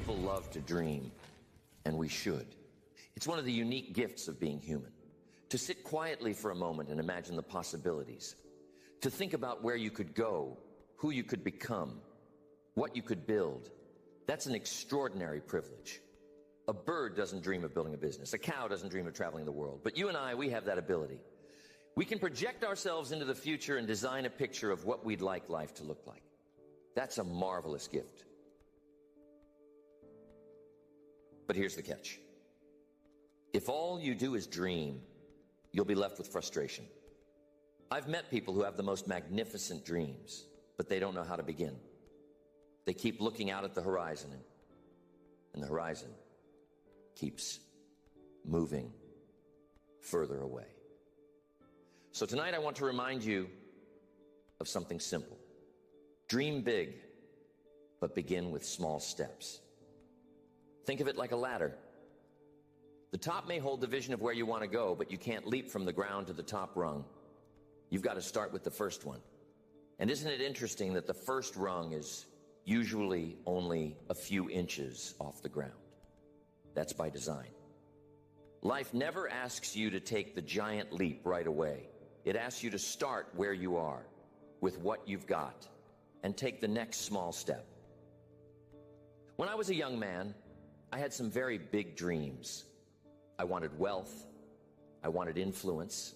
people love to dream, and we should. It's one of the unique gifts of being human. To sit quietly for a moment and imagine the possibilities. To think about where you could go, who you could become, what you could build. That's an extraordinary privilege. A bird doesn't dream of building a business. A cow doesn't dream of traveling the world. But you and I, we have that ability. We can project ourselves into the future and design a picture of what we'd like life to look like. That's a marvelous gift. But here's the catch. If all you do is dream, you'll be left with frustration. I've met people who have the most magnificent dreams, but they don't know how to begin. They keep looking out at the horizon, and the horizon keeps moving further away. So tonight I want to remind you of something simple. Dream big, but begin with small steps. Think of it like a ladder. The top may hold the vision of where you want to go, but you can't leap from the ground to the top rung. You've got to start with the first one. And isn't it interesting that the first rung is usually only a few inches off the ground? That's by design. Life never asks you to take the giant leap right away. It asks you to start where you are, with what you've got, and take the next small step. When I was a young man, I had some very big dreams. I wanted wealth. I wanted influence.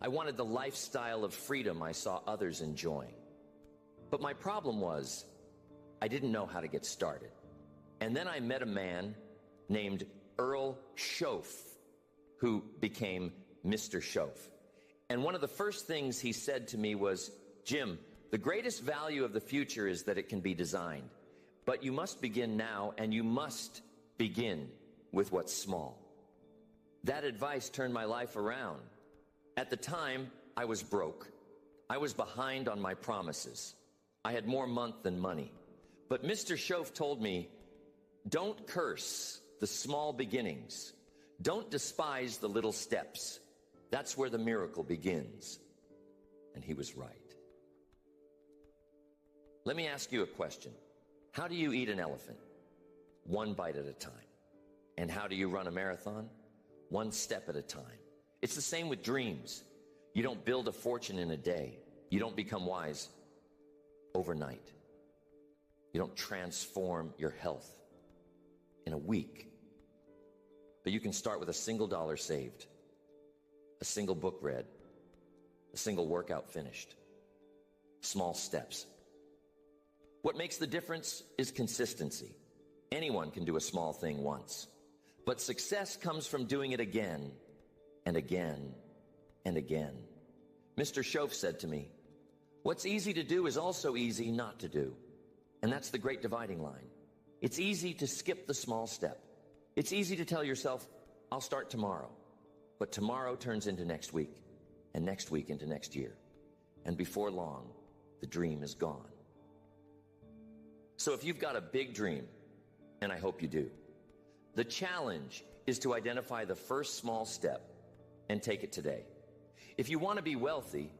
I wanted the lifestyle of freedom I saw others enjoying. But my problem was, I didn't know how to get started. And then I met a man named Earl Shoaff, who became Mr. Shoaff. And one of the first things he said to me was, Jim, the greatest value of the future is that it can be designed. But you must begin now, and you must begin with what's small. That advice turned my life around. At the time, I was broke. I was behind on my promises. I had more month than money. But Mr. Shoaff told me, don't curse the small beginnings. Don't despise the little steps. That's where the miracle begins. And he was right. Let me ask you a question. How do you eat an elephant? One bite at a time. And how do you run a marathon? One step at a time. It's the same with dreams. You don't build a fortune in a day. You don't become wise overnight. You don't transform your health in a week. But you can start with a single dollar saved, a single book read, a single workout finished. Small steps. What makes the difference is consistency. Anyone can do a small thing once, but success comes from doing it again and again and again. Mr. Shoaff said to me, what's easy to do is also easy not to do. And that's the great dividing line. It's easy to skip the small step. It's easy to tell yourself, I'll start tomorrow. But tomorrow turns into next week, and next week into next year. And before long, the dream is gone. So if you've got a big dream, and I hope you do, the challenge is to identify the first small step and take it today. If you want to be wealthy,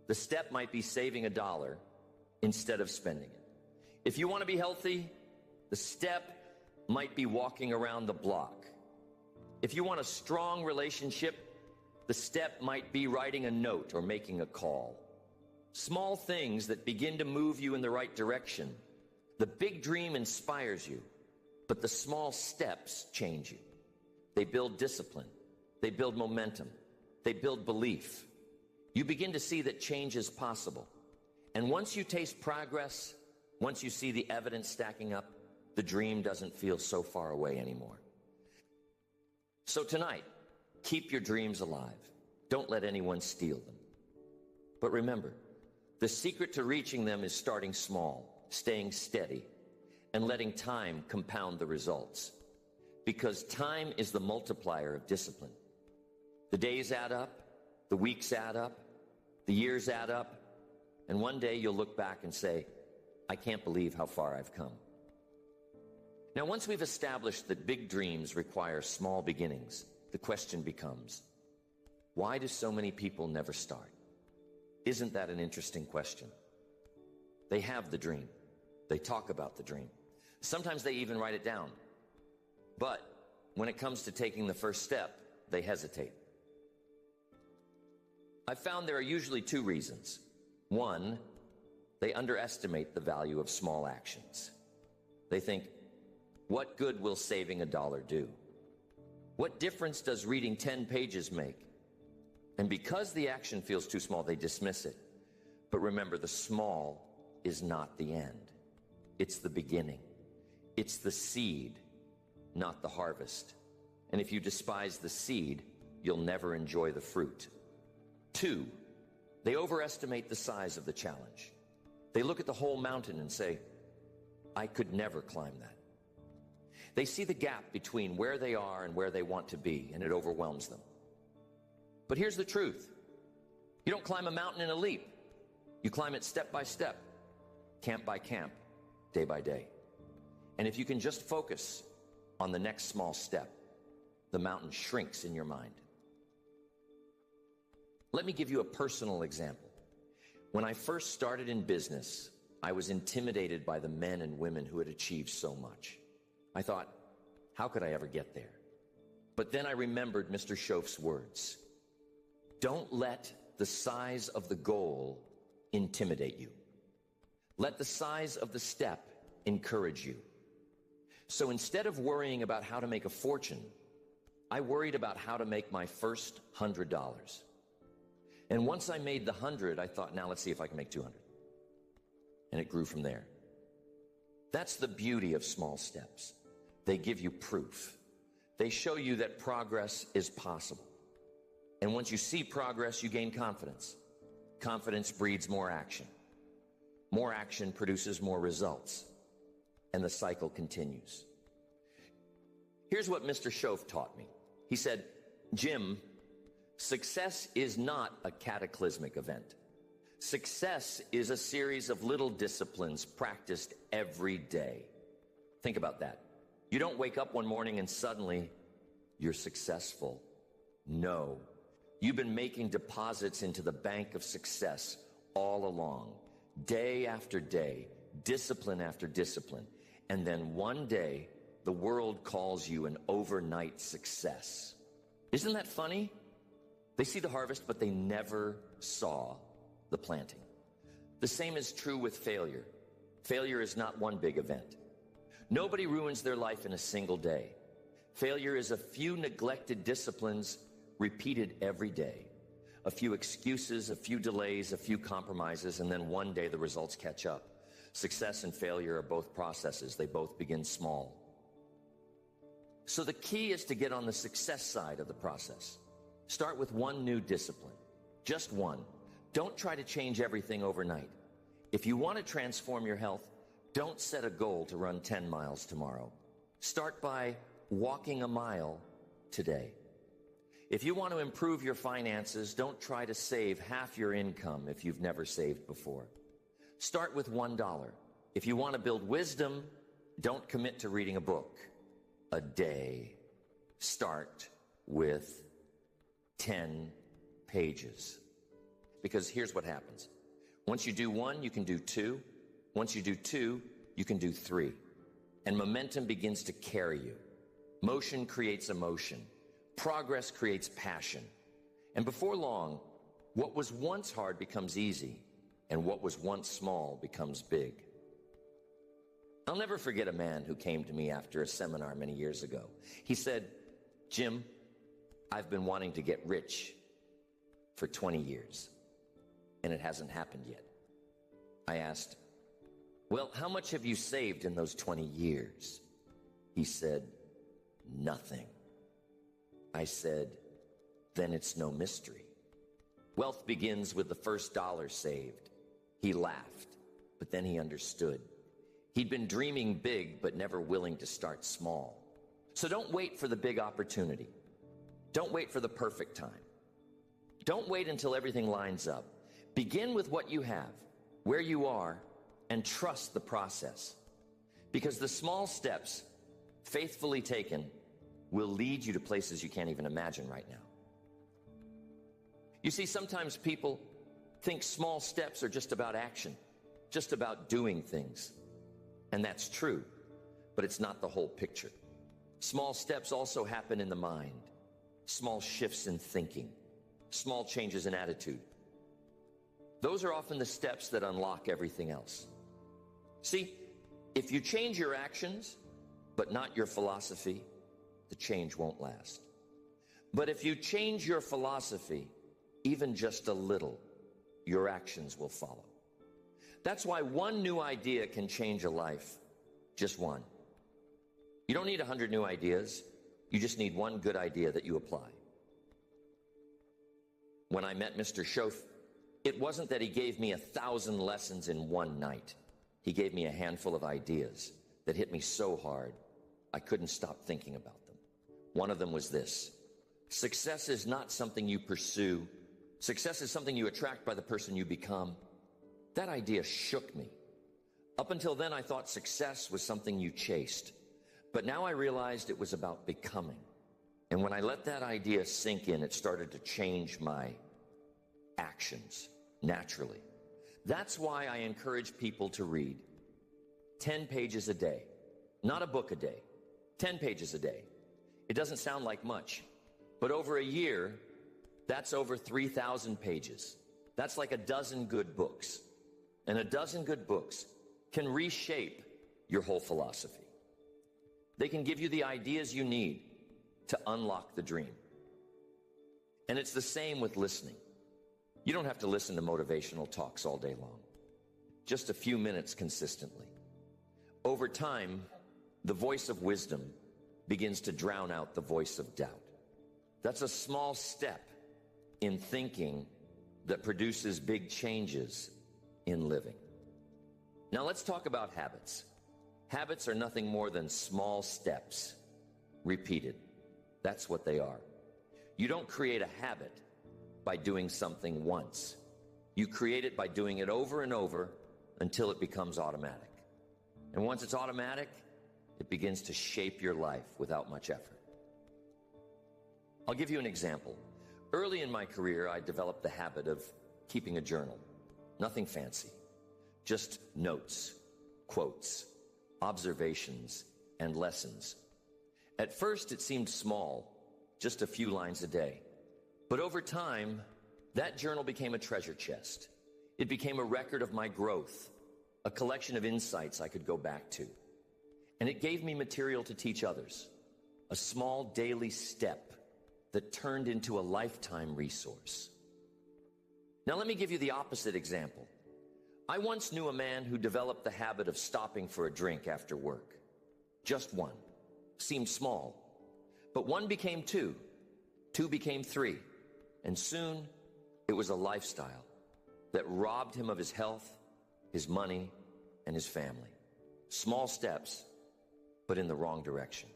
the step might be saving $1 instead of spending it. If you want to be healthy, the step might be walking around the block. If you want a strong relationship, the step might be writing a note or making a call. Small things that begin to move you in the right direction. The big dream inspires you, but the small steps change you. They build discipline. They build momentum. They build belief. You begin to see that change is possible. And once you taste progress, once you see the evidence stacking up, the dream doesn't feel so far away anymore. So tonight, keep your dreams alive. Don't let anyone steal them. But remember, the secret to reaching them is starting small, staying steady, and letting time compound the results. Because time is the multiplier of discipline. The days add up, the weeks add up, the years add up, and one day you'll look back and say, I can't believe how far I've come. Now, once we've established that big dreams require small beginnings, the question becomes, why do so many people never start? Isn't that an interesting question? They have the dream. They talk about the dream. Sometimes they even write it down. But when it comes to taking the first step, they hesitate. I've found there are usually two reasons. One, they underestimate the value of small actions. They think, what good will saving $1 do? What difference does reading 10 pages make? And because the action feels too small, they dismiss it. But remember, the small is not the end. It's the beginning. It's the seed, not the harvest. And if you despise the seed, you'll never enjoy the fruit. Two, they overestimate the size of the challenge. They look at the whole mountain and say, I could never climb that. They see the gap between where they are and where they want to be, and it overwhelms them. But here's the truth. You don't climb a mountain in a leap. You climb it step by step, camp by camp, day by day. And if you can just focus on the next small step, the mountain shrinks in your mind. Let me give you a personal example. When I first started in business, I was intimidated by the men and women who had achieved so much. I thought, how could I ever get there? But then I remembered Mr. Schof's words. Don't let the size of the goal intimidate you. Let the size of the step encourage you. So instead of worrying about how to make a fortune, I worried about how to make my first $100. And once I made the 100, I thought, now let's see if I can make 200. And it grew from there. That's the beauty of small steps. They give you proof. They show you that progress is possible. And once you see progress, you gain confidence. Confidence breeds more action. More action produces more results. And the cycle continues. Here's what Mr. Schof taught me. He said, Jim, success is not a cataclysmic event. Success is a series of little disciplines practiced every day. Think about that. You don't wake up one morning and suddenly you're successful. No. You've been making deposits into the bank of success all along, day after day, discipline after discipline. And then one day, the world calls you an overnight success. Isn't that funny? They see the harvest, but they never saw the planting. The same is true with failure. Failure is not one big event. Nobody ruins their life in a single day. Failure is a few neglected disciplines repeated every day. A few excuses, a few delays, a few compromises, and then one day the results catch up. Success and failure are both processes. They both begin small. So the key is to get on the success side of the process. Start with one new discipline. Just one. Don't try to change everything overnight. If you want to transform your health, don't set a goal to run 10 miles tomorrow. Start by walking a mile today. If you want to improve your finances, don't try to save half your income if you've never saved before. Start with $1. If you want to build wisdom, don't commit to reading a book a day. Start with 10 pages. Because here's what happens. Once you do one, you can do two. Once you do two, you can do three. And momentum begins to carry you. Motion creates emotion. Progress creates passion. And before long, what was once hard becomes easy, and what was once small becomes big. I'll never forget a man who came to me after a seminar many years ago. He said, Jim, I've been wanting to get rich for 20 years, and it hasn't happened yet. I asked, well, how much have you saved in those 20 years? He said, nothing. I said, then it's no mystery. Wealth begins with the first dollar saved. He laughed, but then he understood. He'd been dreaming big, but never willing to start small. So don't wait for the big opportunity. Don't wait for the perfect time. Don't wait until everything lines up. Begin with what you have, where you are, and trust the process. Because the small steps, faithfully taken, will lead you to places you can't even imagine right now. You see, sometimes people think small steps are just about action, just about doing things. And that's true. but it's not the whole picture. Small steps also happen in the mind. Small shifts in thinking. Small changes in attitude. Those are often the steps that unlock everything else. See, if you change your actions, but not your philosophy, the change won't last. But if you change your philosophy, even just a little, your actions will follow. That's why one new idea can change a life. Just one. You don't need 100 new ideas. You just need one good idea that you apply. When I met Mr. Schoaf, it wasn't that he gave me 1,000 lessons in one night. He gave me a handful of ideas that hit me so hard, I couldn't stop thinking about them. One of them was this: success is not something you pursue. Success is something you attract by the person you become. That idea shook me. Up until then, I thought success was something you chased. But now I realized it was about becoming. And when I let that idea sink in, it started to change my actions naturally. That's why I encourage people to read 10 pages a day. Not a book a day, 10 pages a day. It doesn't sound like much, but over a year, that's over 3,000 pages. That's like a dozen good books. And a dozen good books can reshape your whole philosophy. They can give you the ideas you need to unlock the dream. And it's the same with listening. You don't have to listen to motivational talks all day long. Just a few minutes consistently. Over time, the voice of wisdom begins to drown out the voice of doubt. That's a small step in thinking that produces big changes in living. Now let's talk about habits. Habits are nothing more than small steps repeated. That's what they are. You don't create a habit by doing something once. You create it by doing it over and over until it becomes automatic. And once it's automatic, it begins to shape your life without much effort. I'll give you an example. Early in my career, I developed the habit of keeping a journal. Nothing fancy. Just notes, quotes, observations, and lessons. At first, it seemed small, just a few lines a day. But over time, that journal became a treasure chest. It became a record of my growth, a collection of insights I could go back to. And it gave me material to teach others, a small daily step that turned into a lifetime resource. Now let me give you the opposite example. I once knew a man who developed the habit of stopping for a drink after work. Just one. Seemed small. But one became two. Two became three. And soon, it was a lifestyle that robbed him of his health, his money, and his family. Small steps, but in the wrong direction.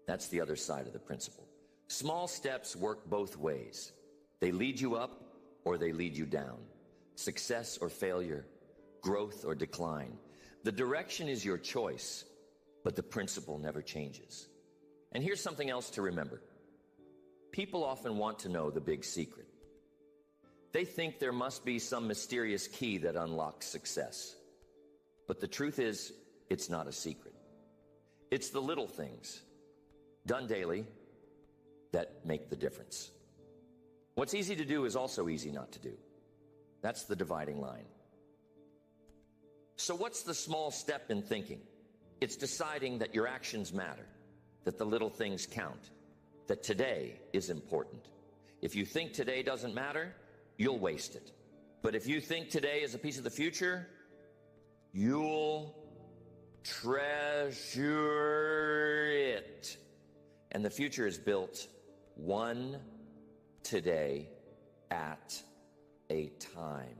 That's the other side of the principle. Small steps work both ways. They lead you up or they lead you down. Success or failure, growth or decline. The direction is your choice, but the principle never changes. And here's something else to remember. People often want to know the big secret. They think there must be some mysterious key that unlocks success. But the truth is, it's not a secret. It's the little things, done daily, that make the difference. What's easy to do is also easy not to do. That's the dividing line. So what's the small step in thinking? It's deciding that your actions matter, that the little things count, that today is important. If you think today doesn't matter, you'll waste it. But if you think today is a piece of the future, you'll treasure it. And the future is built one today at a time.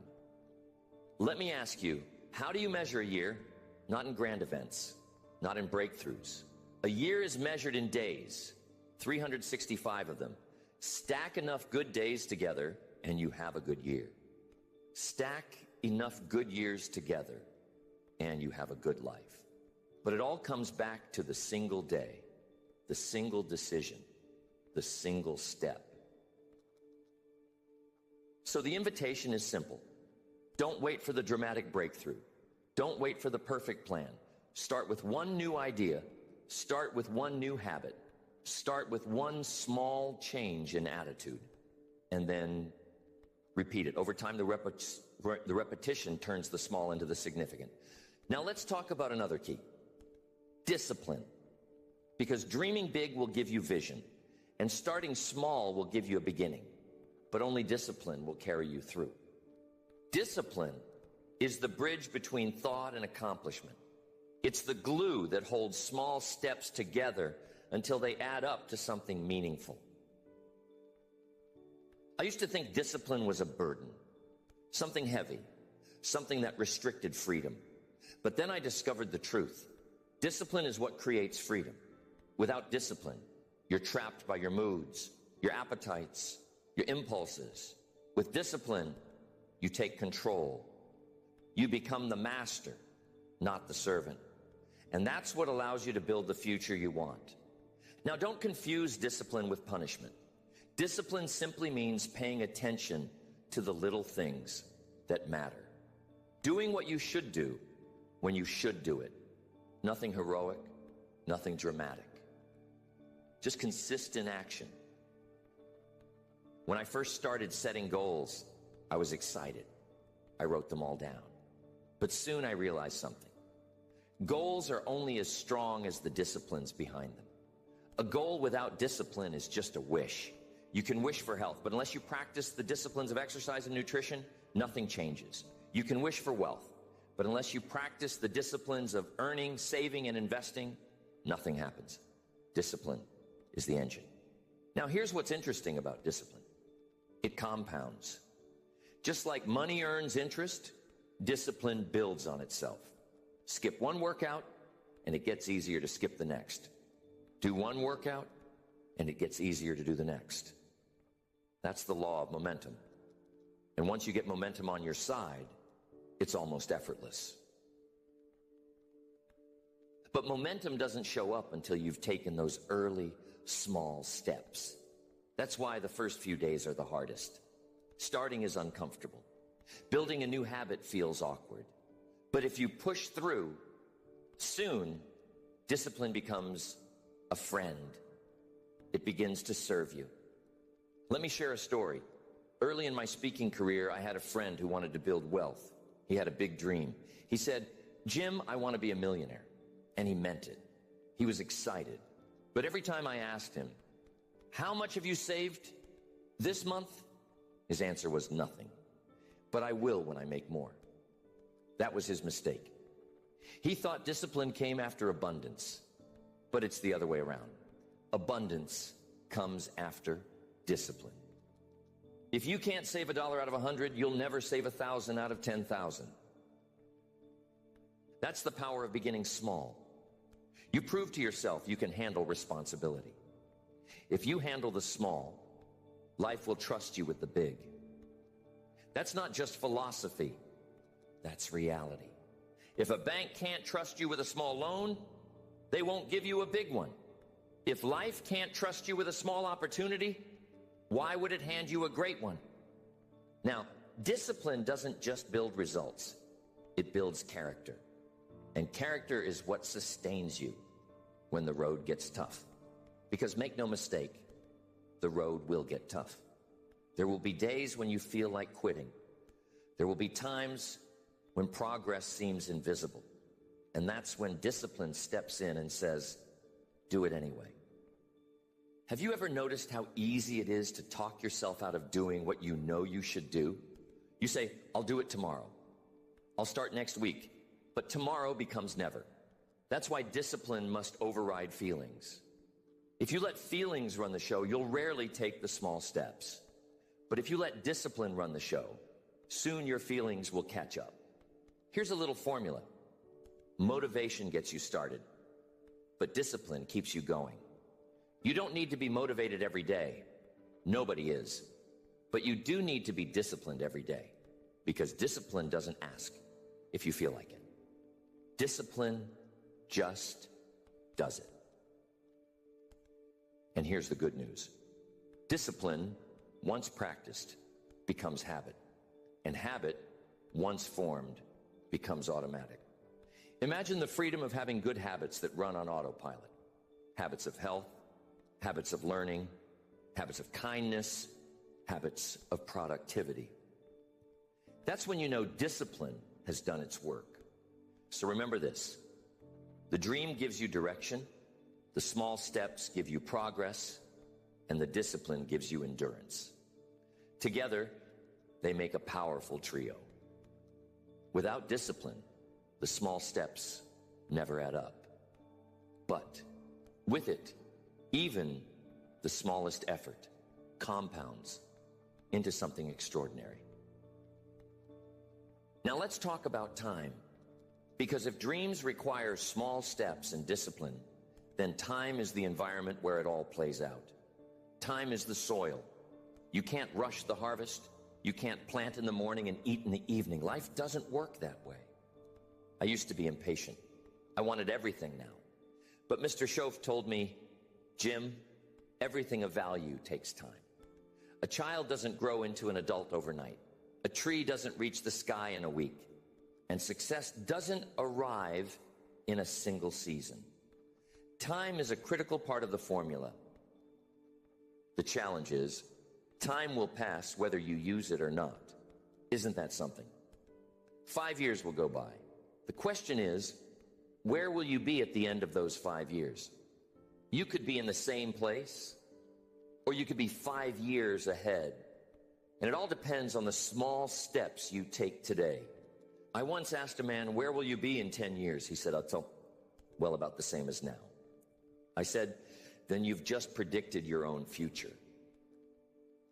Let me ask you, how do you measure a year? Not in grand events, not in breakthroughs. A year is measured in days, 365 of them. Stack enough good days together and you have a good year. Stack enough good years together and you have a good life. But it all comes back to the single day, the single decision, the single step. So the invitation is simple. Don't wait for the dramatic breakthrough. Don't wait for the perfect plan. Start with one new idea. Start with one new habit. Start with one small change in attitude. And then repeat it. Over time, the repetition turns the small into the significant. Now let's talk about another key. Discipline. Because dreaming big will give you vision. And starting small will give you a beginning. But only discipline will carry you through. Discipline is the bridge between thought and accomplishment. It's the glue that holds small steps together until they add up to something meaningful. I used to think discipline was a burden, something heavy, something that restricted freedom. But then I discovered the truth. Discipline is what creates freedom. Without discipline, you're trapped by your moods, your appetites, your impulses. With discipline, you take control. You become the master, not the servant. And that's what allows you to build the future you want. Now, don't confuse discipline with punishment. Discipline simply means paying attention to the little things that matter. Doing what you should do when you should do it. Nothing heroic, nothing dramatic. Just consistent action. When I first started setting goals, I was excited. I wrote them all down. But soon I realized something. Goals are only as strong as the disciplines behind them. A goal without discipline is just a wish. You can wish for health, but unless you practice the disciplines of exercise and nutrition, nothing changes. You can wish for wealth, but unless you practice the disciplines of earning, saving, and investing, nothing happens. Discipline is the engine. Now, here's what's interesting about discipline. It compounds. Just like money earns interest, discipline builds on itself. Skip one workout, and it gets easier to skip the next. Do one workout, and it gets easier to do the next. That's the law of momentum. And once you get momentum on your side, it's almost effortless. But momentum doesn't show up until you've taken those early, small steps. That's why the first few days are the hardest. Starting is uncomfortable. Building a new habit feels awkward. But if you push through, soon, discipline becomes a friend. It begins to serve you. Let me share a story. Early in my speaking career, I had a friend who wanted to build wealth. He had a big dream. He said, "Jim, I want to be a millionaire." And he meant it. He was excited. But every time I asked him, "How much have you saved this month?" his answer was nothing. "But I will when I make more." That was his mistake. He thought discipline came after abundance, but it's the other way around. Abundance comes after discipline. If you can't save $1 out of 100, you'll never save 1,000 out of 10,000. That's the power of beginning small. You prove to yourself you can handle responsibility. If you handle the small, life will trust you with the big. That's not just philosophy. That's reality. If a bank can't trust you with a small loan, they won't give you a big one. If life can't trust you with a small opportunity, why would it hand you a great one? Now, discipline doesn't just build results. It builds character. And character is what sustains you when the road gets tough. Because make no mistake, the road will get tough. There will be days when you feel like quitting. There will be times when progress seems invisible. And that's when discipline steps in and says, "Do it anyway." Have you ever noticed how easy it is to talk yourself out of doing what you know you should do? You say, "I'll do it tomorrow. I'll start next week." But tomorrow becomes never. That's why discipline must override feelings. If you let feelings run the show, you'll rarely take the small steps. But if you let discipline run the show, soon your feelings will catch up. Here's a little formula. Motivation gets you started, but discipline keeps you going. You don't need to be motivated every day. Nobody is. But you do need to be disciplined every day, because discipline doesn't ask if you feel like it. Discipline just does it. And here's the good news. Discipline, once practiced, becomes habit. And habit, once formed, becomes automatic. Imagine the freedom of having good habits that run on autopilot. Habits of health, habits of learning, habits of kindness, habits of productivity. That's when you know discipline has done its work. So remember this. The dream gives you direction, the small steps give you progress, and the discipline gives you endurance. Together, they make a powerful trio. Without discipline, the small steps never add up. But with it, even the smallest effort compounds into something extraordinary. Now let's talk about time. Because if dreams require small steps and discipline, then time is the environment where it all plays out. Time is the soil. You can't rush the harvest. You can't plant in the morning and eat in the evening. Life doesn't work that way. I used to be impatient. I wanted everything now. But Mr. Schoaf told me, Jim, everything of value takes time. A child doesn't grow into an adult overnight. A tree doesn't reach the sky in a week. And success doesn't arrive in a single season. Time is a critical part of the formula. The challenge is, time will pass whether you use it or not. Isn't that something? 5 years will go by. The question is, where will you be at the end of those 5 years? You could be in the same place, or you could be 5 years ahead. And it all depends on the small steps you take today. I once asked a man, where will you be in 10 years? He said, well, about the same as now. I said, then you've just predicted your own future.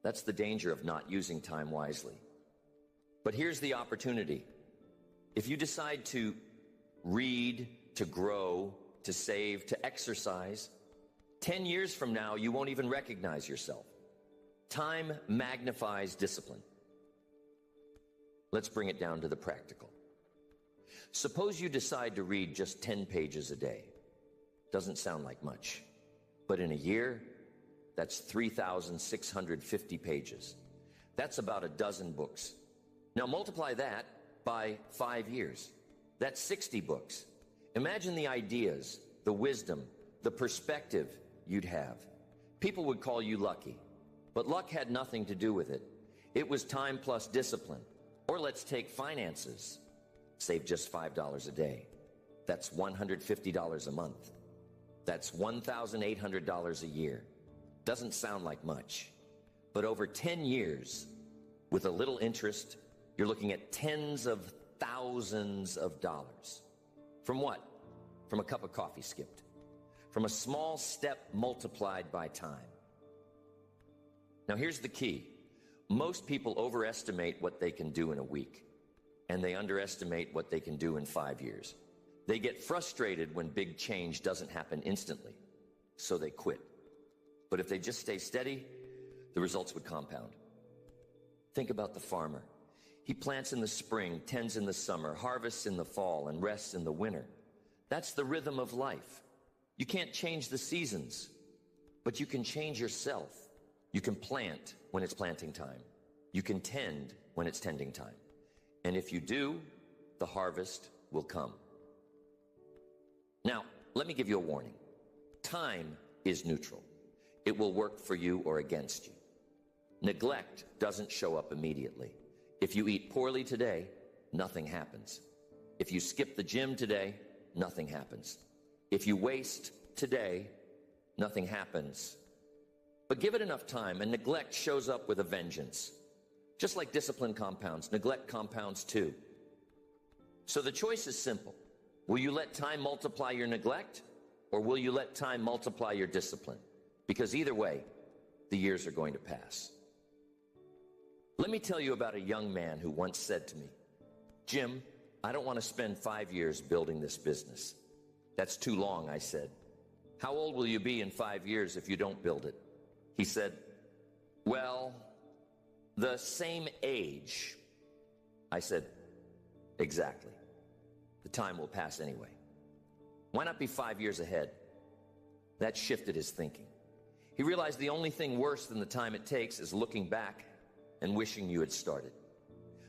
That's the danger of not using time wisely. But here's the opportunity. If you decide to read, to grow, to save, to exercise, 10 years from now, you won't even recognize yourself. Time magnifies discipline. Let's bring it down to the practical. Suppose you decide to read just 10 pages a day. Doesn't sound like much. But in a year, that's 3,650 pages. That's about a dozen books. Now multiply that by 5 years. That's 60 books. Imagine the ideas, the wisdom, the perspective you'd have. People would call you lucky. But luck had nothing to do with it. It was time plus discipline. Or let's take finances. Save just $5 a day. That's $150 a month. That's $1,800 a year. Doesn't sound like much. But over 10 years, with a little interest, you're looking at tens of thousands of dollars. From what? From a cup of coffee skipped. From a small step multiplied by time. Now here's the key. Most people overestimate what they can do in a week, and they underestimate what they can do in 5 years. They get frustrated when big change doesn't happen instantly, so they quit. But if they just stay steady, the results would compound. Think about the farmer. He plants in the spring, tends in the summer, harvests in the fall, and rests in the winter. That's the rhythm of life. You can't change the seasons, but you can change yourself. You can plant when it's planting time. You can tend when it's tending time. And if you do, the harvest will come. Now, let me give you a warning. Time is neutral. It will work for you or against you. Neglect doesn't show up immediately. If you eat poorly today, nothing happens. If you skip the gym today, nothing happens. If you waste today, nothing happens. But give it enough time and neglect shows up with a vengeance. Just like discipline compounds, neglect compounds too. So the choice is simple. Will you let time multiply your neglect, or will you let time multiply your discipline? Because either way, the years are going to pass. Let me tell you about a young man who once said to me, Jim, I don't want to spend 5 years building this business. That's too long, I said. How old will you be in 5 years if you don't build it? He said, well, the same age. I said, exactly. The time will pass anyway. Why not be 5 years ahead? That shifted his thinking. He realized the only thing worse than the time it takes is looking back and wishing you had started.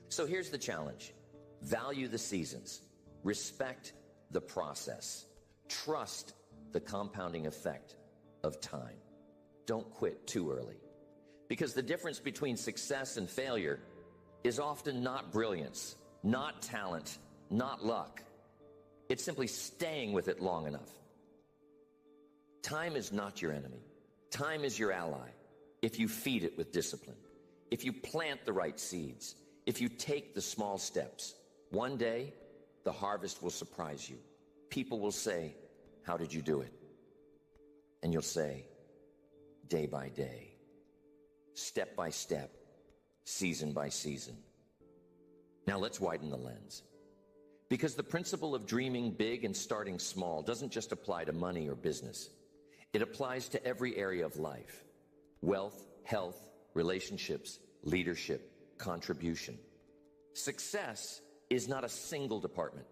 So here's the challenge. Value the seasons. Respect the process. Trust the compounding effect of time. Don't quit too early. Because the difference between success and failure is often not brilliance, not talent, not luck. It's simply staying with it long enough. Time is not your enemy. Time is your ally if you feed it with discipline, if you plant the right seeds, if you take the small steps. One day, the harvest will surprise you. People will say, "How did you do it?" And you'll say, "Day by day, step by step, season by season." Now let's widen the lens. Because the principle of dreaming big and starting small doesn't just apply to money or business. It applies to every area of life: wealth, health, relationships, leadership, contribution. Success is not a single department.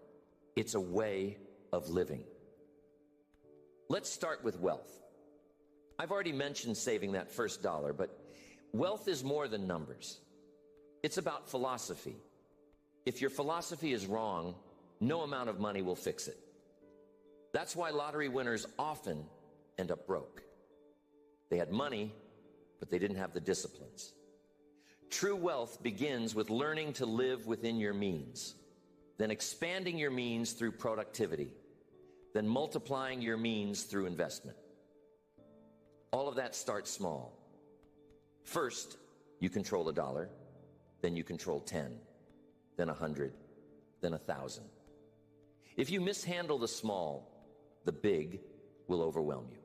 It's a way of living. Let's start with wealth. I've already mentioned saving that first dollar, but wealth is more than numbers. It's about philosophy. If your philosophy is wrong, no amount of money will fix it. That's why lottery winners often end up broke. They had money, but they didn't have the disciplines. True wealth begins with learning to live within your means, then expanding your means through productivity, then multiplying your means through investment. All of that starts small. First, you control $1, then you control 10, then 100, then 1,000. If you mishandle the small, the big will overwhelm you.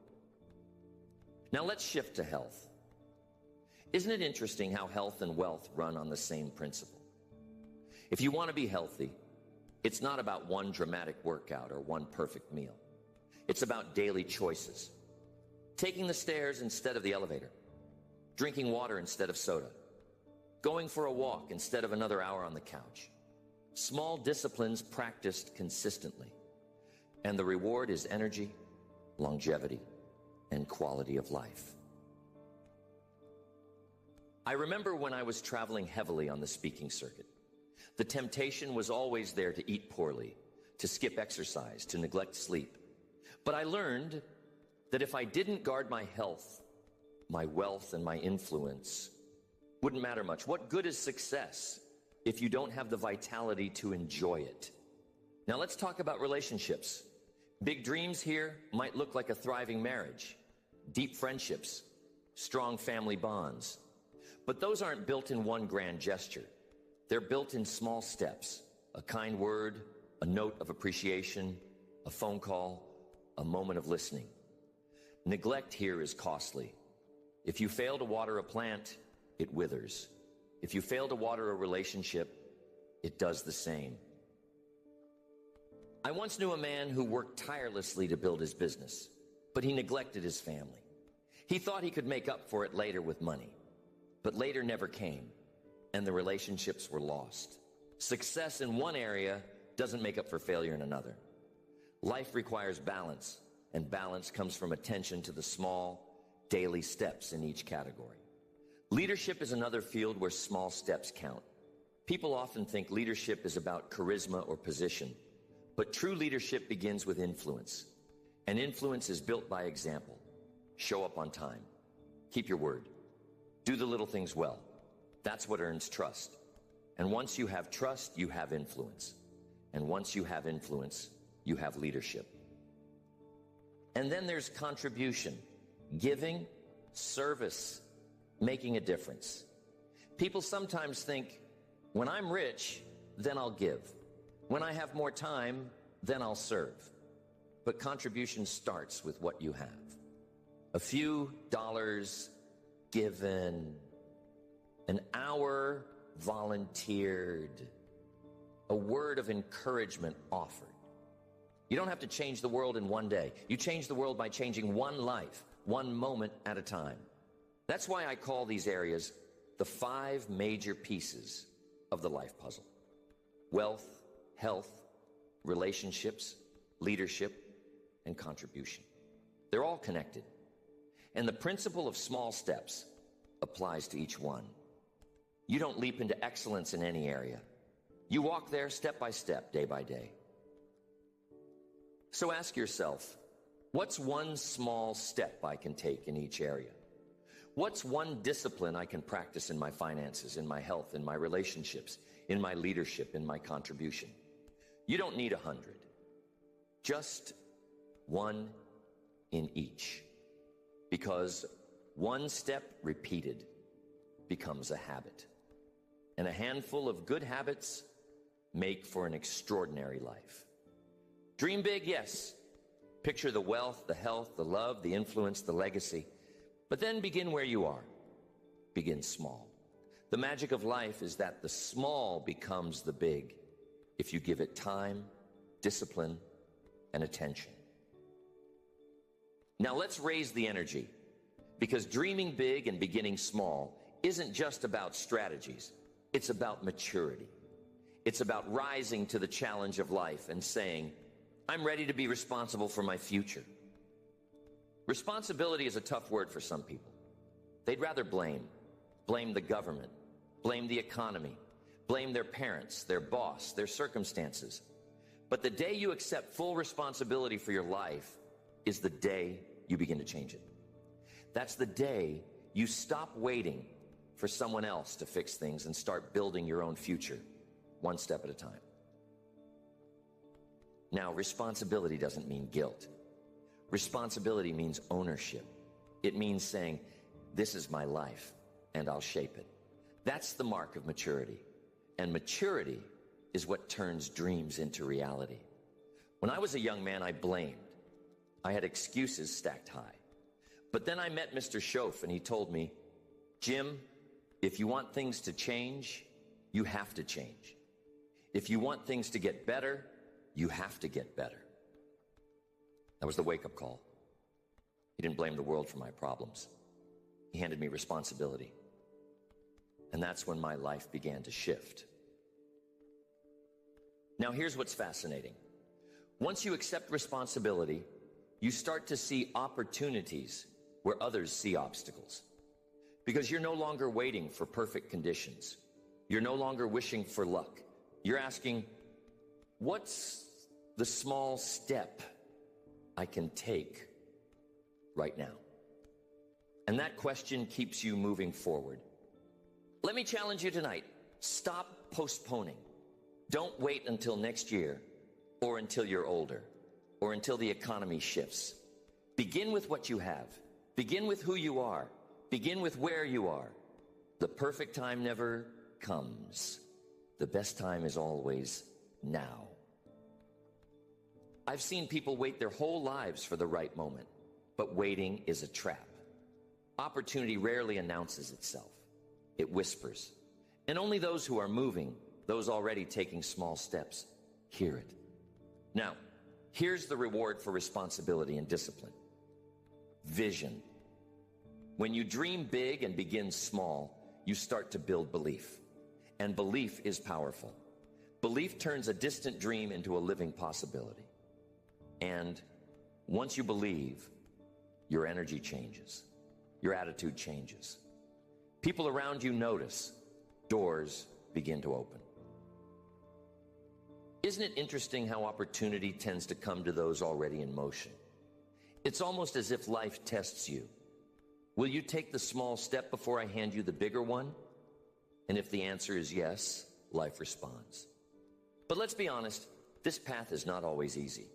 Now let's shift to health. Isn't it interesting how health and wealth run on the same principle? If you want to be healthy, it's not about one dramatic workout or one perfect meal. It's about daily choices. Taking the stairs instead of the elevator, drinking water instead of soda, going for a walk instead of another hour on the couch. Small disciplines practiced consistently. And the reward is energy, longevity, and quality of life. I remember when I was traveling heavily on the speaking circuit. The temptation was always there to eat poorly, to skip exercise, to neglect sleep. But I learned that if I didn't guard my health, my wealth, and my influence, wouldn't matter much. What good is success if you don't have the vitality to enjoy it? Now let's talk about relationships. Big dreams here might look like a thriving marriage, deep friendships, strong family bonds. But those aren't built in one grand gesture. They're built in small steps: a kind word, a note of appreciation, a phone call, a moment of listening. Neglect here is costly. If you fail to water a plant, it withers. If you fail to water a relationship, it does the same. I once knew a man who worked tirelessly to build his business, but he neglected his family. He thought he could make up for it later with money, but later never came, and the relationships were lost. Success in one area doesn't make up for failure in another. Life requires balance, and balance comes from attention to the small, daily steps in each category. Leadership is another field where small steps count. People often think leadership is about charisma or position, but true leadership begins with influence. And influence is built by example. Show up on time. Keep your word. Do the little things well. That's what earns trust. And once you have trust, you have influence. And once you have influence, you have leadership. And then there's contribution, giving, service, making a difference. People sometimes think, when I'm rich, then I'll give. When I have more time, then I'll serve. But contribution starts with what you have. A few dollars given, an hour volunteered, a word of encouragement offered. You don't have to change the world in one day. You change the world by changing one life, one moment at a time. That's why I call these areas the 5 major pieces of the life puzzle: wealth, health, relationships, leadership, and contribution. They're all connected. And the principle of small steps applies to each one. You don't leap into excellence in any area. You walk there step by step, day by day. So ask yourself, what's one small step I can take in each area? What's one discipline I can practice in my finances, in my health, in my relationships, in my leadership, in my contribution? You don't need 100. Just one in each. Because one step repeated becomes a habit. And a handful of good habits make for an extraordinary life. Dream big, yes. Picture the wealth, the health, the love, the influence, the legacy. But then begin where you are. Begin small. The magic of life is that the small becomes the big if you give it time, discipline, and attention. Now let's raise the energy, because dreaming big and beginning small isn't just about strategies. It's about maturity. It's about rising to the challenge of life and saying, I'm ready to be responsible for my future. Responsibility is a tough word for some people. They'd rather blame the government, blame the economy, blame their parents, their boss, their circumstances. But the day you accept full responsibility for your life is the day you begin to change it. That's the day you stop waiting for someone else to fix things and start building your own future, one step at a time. Now, responsibility doesn't mean guilt. Responsibility means ownership. It means saying, this is my life, and I'll shape it. That's the mark of maturity. And maturity is what turns dreams into reality. When I was a young man, I blamed. I had excuses stacked high. But then I met Mr. Schoaf, and he told me, Jim, if you want things to change, you have to change. If you want things to get better, you have to get better. That was the wake-up call. He didn't blame the world for my problems. He handed me responsibility. And that's when my life began to shift. Now here's what's fascinating. Once you accept responsibility, you start to see opportunities where others see obstacles. Because you're no longer waiting for perfect conditions. You're no longer wishing for luck. You're asking, what's the small step I can take right now? And that question keeps you moving forward. Let me challenge you tonight. Stop postponing. Don't wait until next year, or until you're older, or until the economy shifts. Begin with what you have. Begin with who you are. Begin with where you are. The perfect time never comes. The best time is always now. I've seen people wait their whole lives for the right moment, but waiting is a trap. Opportunity rarely announces itself. It whispers. And only those who are moving, those already taking small steps, hear it. Now, here's the reward for responsibility and discipline. Vision. When you dream big and begin small, you start to build belief. And belief is powerful. Belief turns a distant dream into a living possibility. And once you believe, your energy changes. Your attitude changes. People around you notice. Doors begin to open. Isn't it interesting how opportunity tends to come to those already in motion? It's almost as if life tests you. Will you take the small step before I hand you the bigger one? And if the answer is yes, life responds. But let's be honest, this path is not always easy.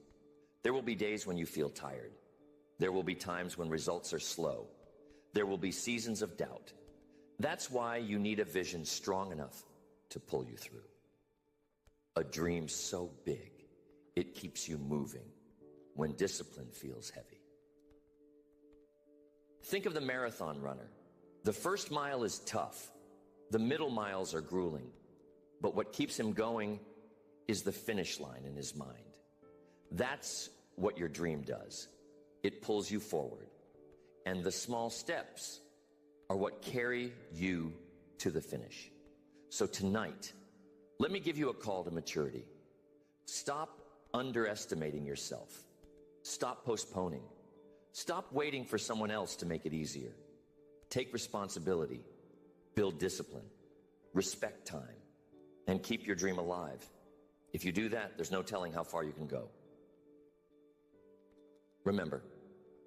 There will be days when you feel tired. There will be times when results are slow. There will be seasons of doubt. That's why you need a vision strong enough to pull you through. A dream so big, it keeps you moving when discipline feels heavy. Think of the marathon runner. The first mile is tough. The middle miles are grueling. But what keeps him going is the finish line in his mind. That's what your dream does. It pulls you forward. And the small steps are what carry you to the finish. So tonight, let me give you a call to maturity. Stop underestimating yourself. Stop postponing. Stop waiting for someone else to make it easier. Take responsibility. Build discipline. Respect time. And keep your dream alive. If you do that, there's no telling how far you can go. Remember,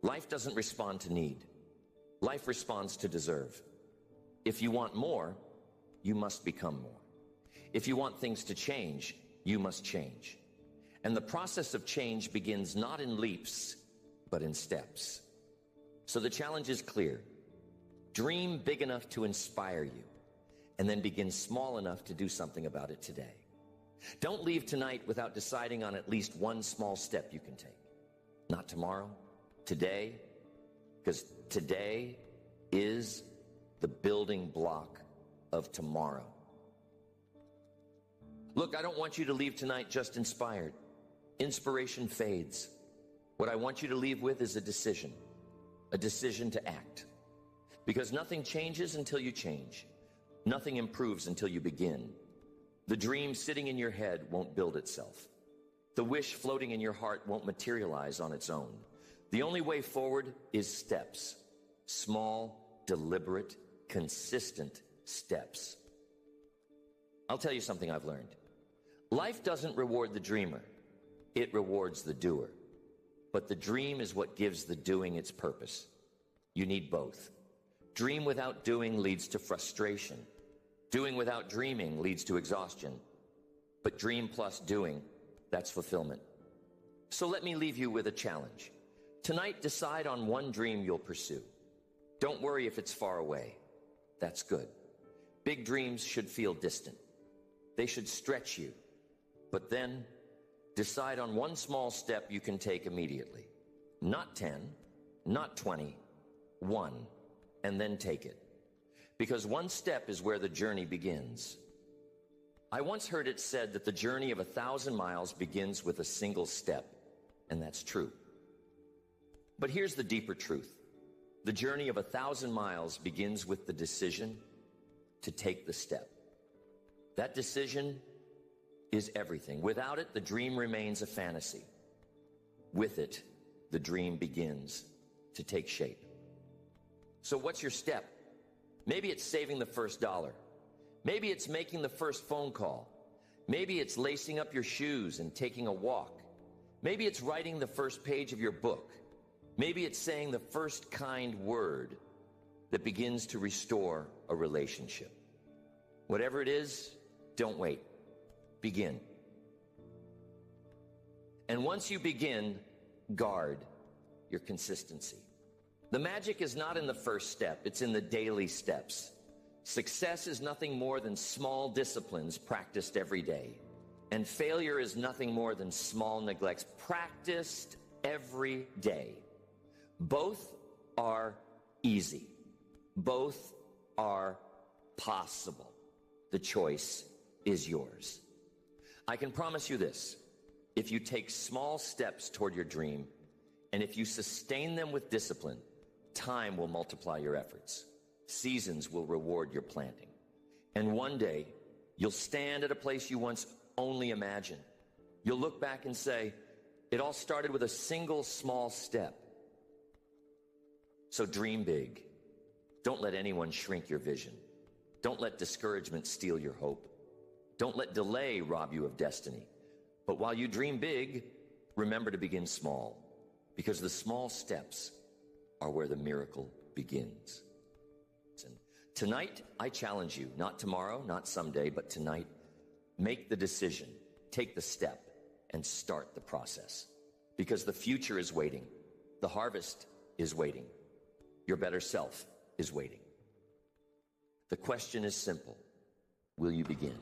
life doesn't respond to need. Life responds to deserve. If you want more, you must become more. If you want things to change, you must change. And the process of change begins not in leaps, but in steps. So the challenge is clear. Dream big enough to inspire you, and then begin small enough to do something about it today. Don't leave tonight without deciding on at least one small step you can take. Not tomorrow, today, because today is the building block of tomorrow. Look, I don't want you to leave tonight just inspired. Inspiration fades. What I want you to leave with is a decision to act. Because nothing changes until you change. Nothing improves until you begin. The dream sitting in your head won't build itself. The wish floating in your heart won't materialize on its own. The only way forward is steps. Small, deliberate, consistent steps. I'll tell you something I've learned. Life doesn't reward the dreamer. It rewards the doer. But the dream is what gives the doing its purpose. You need both. Dream without doing leads to frustration. Doing without dreaming leads to exhaustion. But dream plus doing, that's fulfillment. So let me leave you with a challenge. Tonight, decide on one dream you'll pursue. Don't worry if it's far away. That's good. Big dreams should feel distant. They should stretch you. But then, decide on one small step you can take immediately. Not 10, not 20, one, and then take it. Because one step is where the journey begins. I once heard it said that the journey of 1,000 miles begins with a single step, and that's true. But here's the deeper truth. The journey of 1,000 miles begins with the decision to take the step. That decision is everything. Without it, the dream remains a fantasy. With it, the dream begins to take shape. So what's your step? Maybe it's saving the first dollar. Maybe it's making the first phone call. Maybe it's lacing up your shoes and taking a walk. Maybe it's writing the first page of your book. Maybe it's saying the first kind word that begins to restore a relationship. Whatever it is, don't wait. Begin. And once you begin, guard your consistency. The magic is not in the first step, it's in the daily steps. Success is nothing more than small disciplines practiced every day. And failure is nothing more than small neglects practiced every day. Both are easy. Both are possible. The choice is yours. I can promise you this. If you take small steps toward your dream, and if you sustain them with discipline, time will multiply your efforts. Seasons will reward your planting. And one day, you'll stand at a place you once only imagined. You'll look back and say, it all started with a single small step. So dream big. Don't let anyone shrink your vision. Don't let discouragement steal your hope. Don't let delay rob you of destiny. But while you dream big, remember to begin small, because the small steps are where the miracle begins. And tonight, I challenge you, not tomorrow, not someday, but tonight, make the decision, take the step, and start the process. Because the future is waiting. The harvest is waiting. Your better self is waiting. The question is simple. Will you begin?